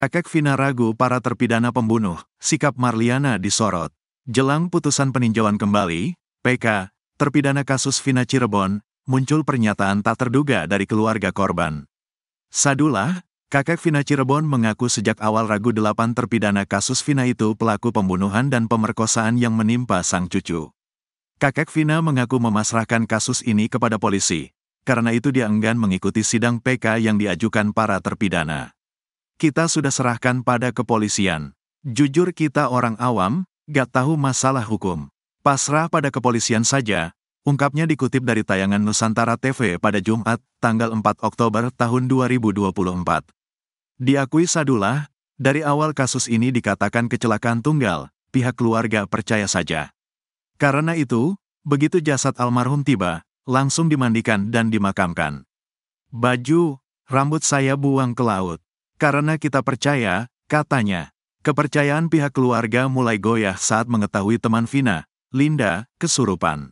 Kakek Vina ragu para terpidana pembunuh, sikap Marliana disorot. Jelang putusan peninjauan kembali, PK, terpidana kasus Vina Cirebon, muncul pernyataan tak terduga dari keluarga korban. Sadullah, kakek Vina Cirebon mengaku sejak awal ragu 8 terpidana kasus Vina itu pelaku pembunuhan dan pemerkosaan yang menimpa sang cucu. Kakek Vina mengaku memasrahkan kasus ini kepada polisi, karena itu dia enggan mengikuti sidang PK yang diajukan para terpidana. Kita sudah serahkan pada kepolisian. Jujur kita orang awam, gak tahu masalah hukum. Pasrah pada kepolisian saja, ungkapnya dikutip dari tayangan Nusantara TV pada Jumat, tanggal 4 Oktober tahun 2024. Diakui Sadullah, dari awal kasus ini dikatakan kecelakaan tunggal, pihak keluarga percaya saja. Karena itu, begitu jasad almarhum tiba, langsung dimandikan dan dimakamkan. Baju, rambut saya buang ke laut. Karena kita percaya, katanya. Kepercayaan pihak keluarga mulai goyah saat mengetahui teman Vina, Linda, kesurupan.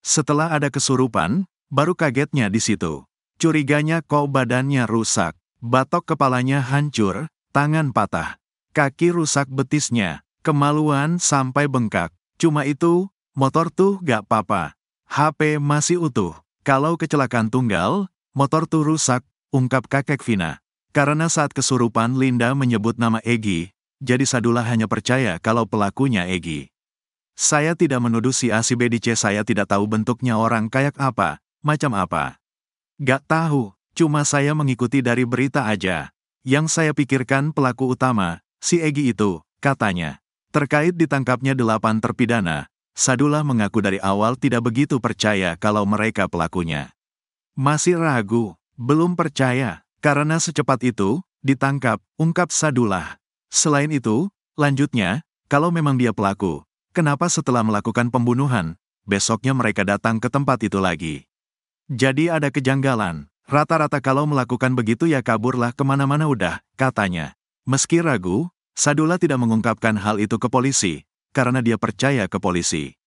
Setelah ada kesurupan, baru kagetnya di situ. Curiganya kok badannya rusak, batok kepalanya hancur, tangan patah, kaki rusak betisnya, kemaluan sampai bengkak. Cuma itu, motor tuh gak apa-apa. HP masih utuh. Kalau kecelakaan tunggal, motor tuh rusak, ungkap kakek Vina. Karena saat kesurupan Linda menyebut nama Egy, jadi Sadullah hanya percaya kalau pelakunya Egy. Saya tidak menuduh si A si B di C, saya tidak tahu bentuknya orang kayak apa, macam apa. Gak tahu, cuma saya mengikuti dari berita aja. Yang saya pikirkan pelaku utama, si Egy itu, katanya. Terkait ditangkapnya 8 terpidana, Sadullah mengaku dari awal tidak begitu percaya kalau mereka pelakunya. Masih ragu, belum percaya. Karena secepat itu, ditangkap, ungkap Sadullah. Selain itu, lanjutnya, kalau memang dia pelaku, kenapa setelah melakukan pembunuhan, besoknya mereka datang ke tempat itu lagi? Jadi ada kejanggalan, rata-rata kalau melakukan begitu ya kaburlah kemana-mana udah, katanya. Meski ragu, Sadullah tidak mengungkapkan hal itu ke polisi, karena dia percaya ke polisi.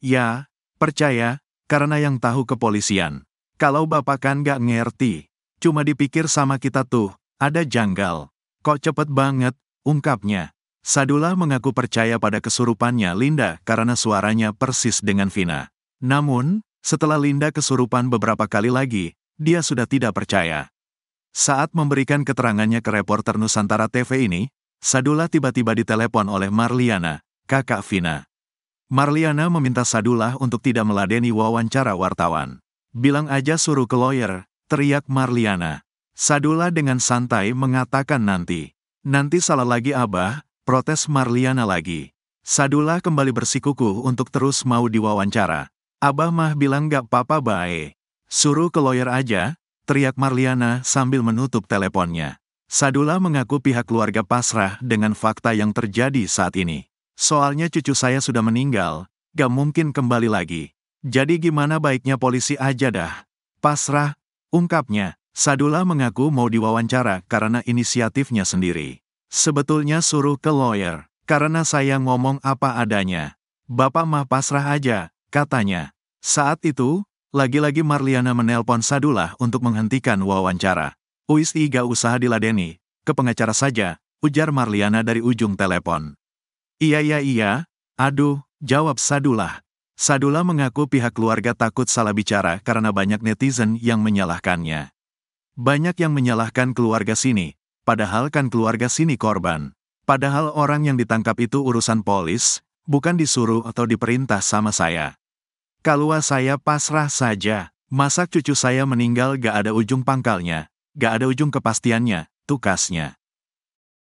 Ya, percaya, karena yang tahu kepolisian. Kalau bapak kan gak ngerti. Cuma dipikir sama kita tuh, ada janggal. Kok cepet banget, ungkapnya. Sadullah mengaku percaya pada kesurupannya Linda karena suaranya persis dengan Vina. Namun, setelah Linda kesurupan beberapa kali lagi, dia sudah tidak percaya. Saat memberikan keterangannya ke reporter Nusantara TV ini, Sadullah tiba-tiba ditelepon oleh Marliana, kakak Vina. Marliana meminta Sadullah untuk tidak meladeni wawancara wartawan. Bilang aja suruh ke lawyer, teriak Marliana. Sadullah dengan santai mengatakan nanti. Nanti salah lagi abah, protes Marliana lagi. Sadullah kembali bersikukuh untuk terus mau diwawancara. Abah mah bilang gak apa-apa bae. Suruh ke lawyer aja, teriak Marliana sambil menutup teleponnya. Sadullah mengaku pihak keluarga pasrah dengan fakta yang terjadi saat ini. Soalnya cucu saya sudah meninggal, gak mungkin kembali lagi. Jadi gimana baiknya polisi aja dah. Pasrah, ungkapnya. Sadullah mengaku mau diwawancara karena inisiatifnya sendiri. Sebetulnya suruh ke lawyer, karena saya ngomong apa adanya. Bapak mah pasrah aja, katanya. Saat itu, lagi-lagi Marliana menelpon Sadullah untuk menghentikan wawancara. Uis gak usah diladeni, ke pengacara saja, ujar Marliana dari ujung telepon. Iya, aduh, jawab Sadullah. Sadullah mengaku pihak keluarga takut salah bicara karena banyak netizen yang menyalahkannya. Banyak yang menyalahkan keluarga sini, padahal kan keluarga sini korban. Padahal orang yang ditangkap itu urusan polis, bukan disuruh atau diperintah sama saya. Kalau saya pasrah saja, masa cucu saya meninggal gak ada ujung pangkalnya, gak ada ujung kepastiannya, tukasnya.